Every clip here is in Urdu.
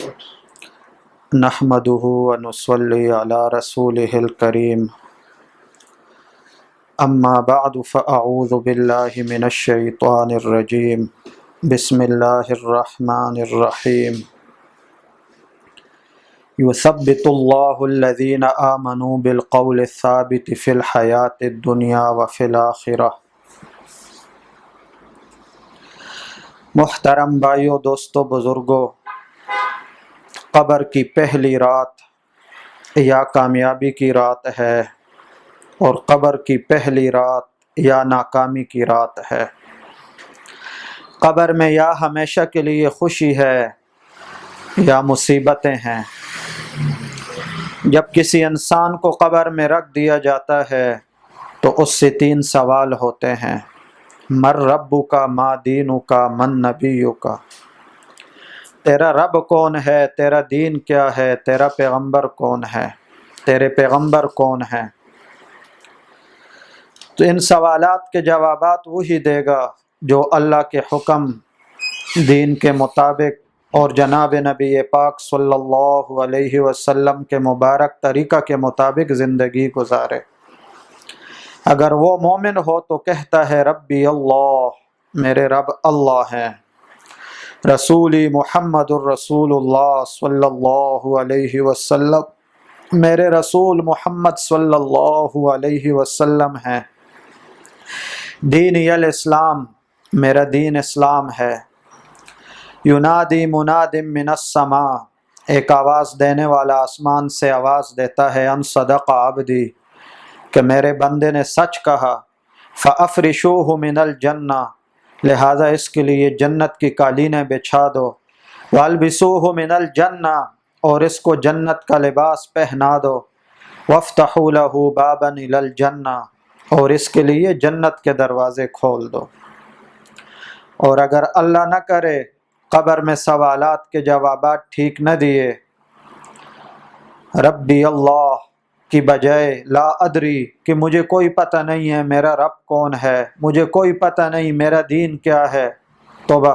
نحمده ونصلي على رسوله الكريم اما بعد فاعوذ بالله من الشيطان الرجيم بسم الله الرحمن الرحيم يثبت الله الذين آمنوا بالقول الثابت في الحياة الدنيا وفي الآخرة۔ محترم بھائیو، دوستو، بزرگو، قبر کی پہلی رات یا کامیابی کی رات ہے اور قبر کی پہلی رات یا ناکامی کی رات ہے۔ قبر میں یا ہمیشہ کے لیے خوشی ہے یا مصیبتیں ہیں۔ جب کسی انسان کو قبر میں رکھ دیا جاتا ہے تو اس سے 3 سوال ہوتے ہیں: مر ربک، ما دینک، من نبیک۔ تیرا رب کون ہے، تیرا دین کیا ہے، تیرا پیغمبر کون ہے، تیرے پیغمبر کون ہیں؟ تو ان سوالات کے جوابات وہی دے گا جو اللہ کے حکم، دین کے مطابق اور جناب نبی پاک صلی اللہ علیہ وسلم کے مبارک طریقہ کے مطابق زندگی گزارے۔ اگر وہ مومن ہو تو کہتا ہے ربی اللہ، میرے رب اللہ ہیں، رسولی محمد الرسول اللہ صلی اللہ علیہ وسلم، میرے رسول محمد صلی اللہ علیہ وسلم ہیں، دینی الاسلام، میرا دین اسلام ہے۔ ینادی مناد من السماء، ایک آواز دینے والا آسمان سے آواز دیتا ہے، ان صدق عبدی، کہ میرے بندے نے سچ کہا، فافرشوہ من الجنہ، لہذا اس کے لیے جنت کی قالینیں بچھا دو، والبسوہ من الجنہ، اور اس کو جنت کا لباس پہنا دو، وافتحوا لہ بابا الی الجنہ، اور اس کے لیے جنت کے دروازے کھول دو۔ اور اگر اللہ نہ کرے قبر میں سوالات کے جوابات ٹھیک نہ دیے، ربی اللہ کی بجائے لا ادری، کہ مجھے کوئی پتہ نہیں ہے میرا رب کون ہے، مجھے کوئی پتہ نہیں میرا دین کیا ہے، توبہ،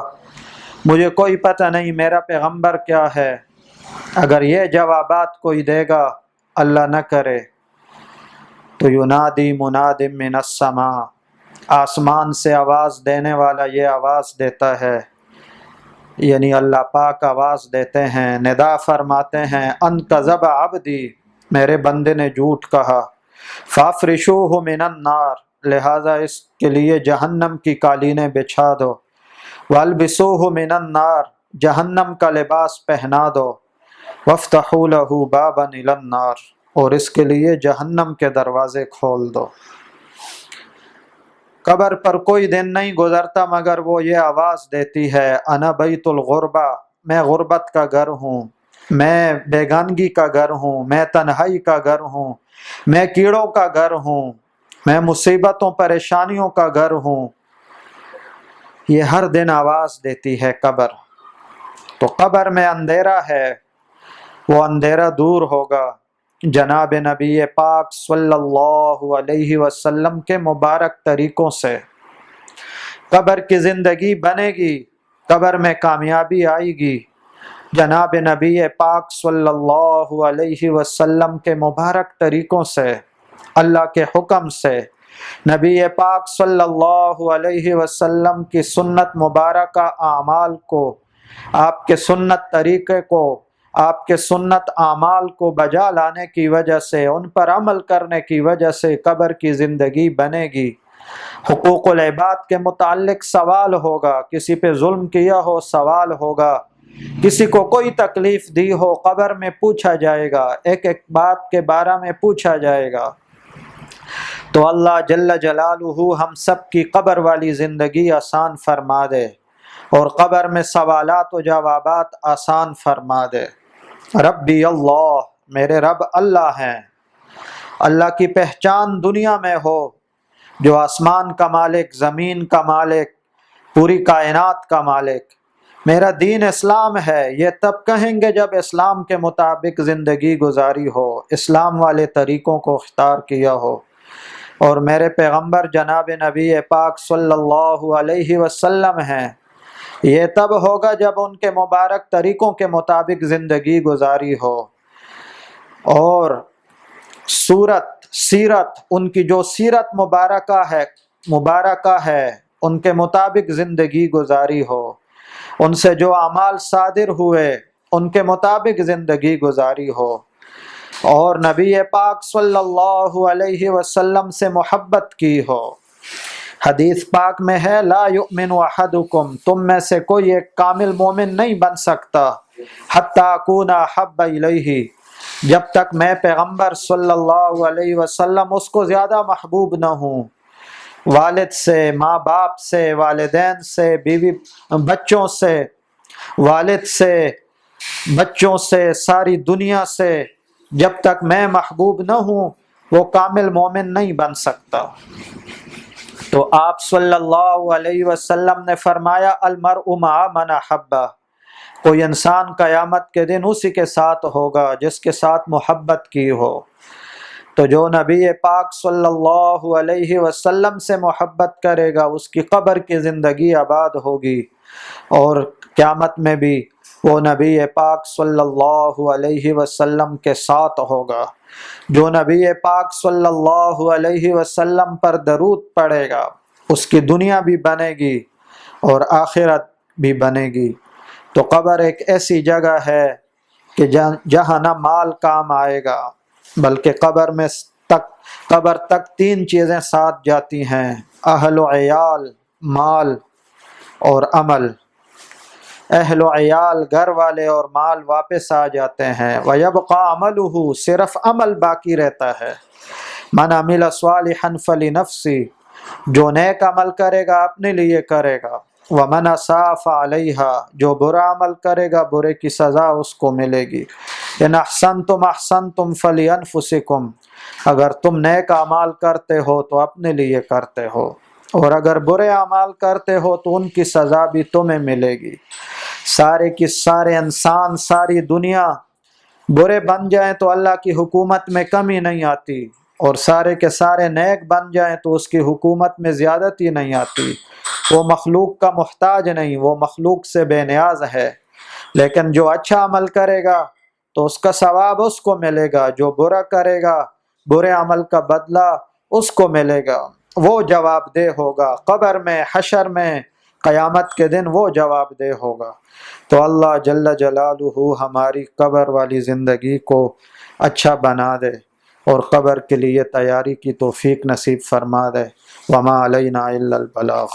مجھے کوئی پتہ نہیں میرا پیغمبر کیا ہے، اگر یہ جوابات کوئی دے گا، اللہ نہ کرے، تو ینادی مناد من السماء، آسمان سے آواز دینے والا یہ آواز دیتا ہے، یعنی اللہ پاک آواز دیتے ہیں، ندا فرماتے ہیں، ان کذب عبدی، میرے بندے نے جھوٹ کہا، فافرشوہ من النار، لہذا اس کے لیے جہنم کی قالینیں بچھا دو، والبسوہ من النار، جہنم کا لباس پہنا دو، وافتحوا لہ بابا الی النار، اور اس کے لیے جہنم کے دروازے کھول دو۔ قبر پر کوئی دن نہیں گزرتا مگر وہ یہ آواز دیتی ہے، انا بیت الغربہ، میں غربت کا گھر ہوں، میں بیگانگی کا گھر ہوں، میں تنہائی کا گھر ہوں، میں کیڑوں کا گھر ہوں، میں مصیبتوں پریشانیوں کا گھر ہوں۔ یہ ہر دن آواز دیتی ہے قبر۔ تو قبر میں اندھیرا ہے، وہ اندھیرا دور ہوگا جناب نبی پاک صلی اللہ علیہ وسلم کے مبارک طریقوں سے۔ قبر کی زندگی بنے گی، قبر میں کامیابی آئے گی جناب نبی پاک صلی اللہ علیہ وسلم کے مبارک طریقوں سے، اللہ کے حکم سے، نبی پاک صلی اللہ علیہ وسلم کی سنت مبارکہ اعمال کو، آپ کے سنت طریقے کو، آپ کے سنت اعمال کو بجا لانے کی وجہ سے، ان پر عمل کرنے کی وجہ سے قبر کی زندگی بنے گی۔ حقوق العباد کے متعلق سوال ہوگا، کسی پہ ظلم کیا ہو سوال ہوگا، کسی کو کوئی تکلیف دی ہو قبر میں پوچھا جائے گا، ایک ایک بات کے بارے میں پوچھا جائے گا۔ تو اللہ جل جلالہ ہم سب کی قبر والی زندگی آسان فرما دے اور قبر میں سوالات و جوابات آسان فرما دے۔ ربی اللہ، میرے رب اللہ ہیں۔ اللہ کی پہچان دنیا میں ہو، جو آسمان کا مالک، زمین کا مالک، پوری کائنات کا مالک۔ میرا دین اسلام ہے، یہ تب کہیں گے جب اسلام کے مطابق زندگی گزاری ہو، اسلام والے طریقوں کو اختیار کیا ہو، اور میرے پیغمبر جناب نبی پاک صلی اللہ علیہ وسلم ہیں یہ تب ہوگا جب ان کے مبارک طریقوں کے مطابق زندگی گزاری ہو، اور سیرت ان کی جو سیرت مبارکہ ہے ان کے مطابق زندگی گزاری ہو، ان سے جو اعمال صادر ہوئے ان کے مطابق زندگی گزاری ہو، اور نبی پاک صلی اللہ علیہ وسلم سے محبت کی ہو۔ حدیث پاک میں ہے لا یؤمن احدکم، تم میں سے کوئی ایک کامل مومن نہیں بن سکتا حتی اکون احب الیہ، جب تک میں پیغمبر صلی اللہ علیہ وسلم اس کو زیادہ محبوب نہ ہوں، والد سے، ماں باپ سے، والدین سے، بیوی بچوں سے، والد سے، بچوں سے، ساری دنیا سے، جب تک میں محبوب نہ ہوں وہ کامل مومن نہیں بن سکتا۔ تو آپ صلی اللہ علیہ وسلم نے فرمایا المرء مع من احبہ، کوئی انسان قیامت کے دن اسی کے ساتھ ہوگا جس کے ساتھ محبت کی ہو۔ تو جو نبی پاک صلی اللہ علیہ وسلم سے محبت کرے گا اس کی قبر کی زندگی آباد ہوگی، اور قیامت میں بھی وہ نبی پاک صلی اللہ علیہ وسلم کے ساتھ ہوگا۔ جو نبی پاک صلی اللہ علیہ وسلم پر درود پڑے گا اس کی دنیا بھی بنے گی اور آخرت بھی بنے گی۔ تو قبر ایک ایسی جگہ ہے کہ جہاں نہ مال کام آئے گا، بلکہ قبر تک تین چیزیں ساتھ جاتی ہیں، اہل و عیال، مال اور عمل۔ اہل و عیال گھر والے اور مال واپس آ جاتے ہیں، وَيَبْقَى عَمَلُهُ، صرف عمل باقی رہتا ہے۔ مَنْ عَمِلَ صَالِحًا فَلِنَفْسِهِ، جو نیک عمل کرے گا اپنے لیے کرے گا، وَمَنْ أَسَاءَ فَعَلَيْهَا، جو برا عمل کرے گا برے کی سزا اس کو ملے گی۔ إِنْ أَحْسَنْتُمْ أَحْسَنْتُمْ فَلِأَنفُسِكُمْ، اگر تم نیک اعمال کرتے ہو تو اپنے لیے کرتے ہو، اور اگر برے اعمال کرتے ہو تو ان کی سزا بھی تمہیں ملے گی۔ سارے کی سارے انسان، ساری دنیا برے بن جائیں تو اللہ کی حکومت میں کمی نہیں آتی، اور سارے کے سارے نیک بن جائیں تو اس کی حکومت میں زیادتی نہیں آتی۔ وہ مخلوق کا محتاج نہیں، وہ مخلوق سے بے نیاز ہے۔ لیکن جو اچھا عمل کرے گا تو اس کا ثواب اس کو ملے گا، جو برا کرے گا برے عمل کا بدلہ اس کو ملے گا۔ وہ جواب دہ ہوگا قبر میں، حشر میں، قیامت کے دن وہ جواب دہ ہوگا۔ تو اللہ جل جلالہ ہماری قبر والی زندگی کو اچھا بنا دے اور قبر کے لیے تیاری کی توفیق نصیب فرما دے۔ وما علینا الا البلاغ۔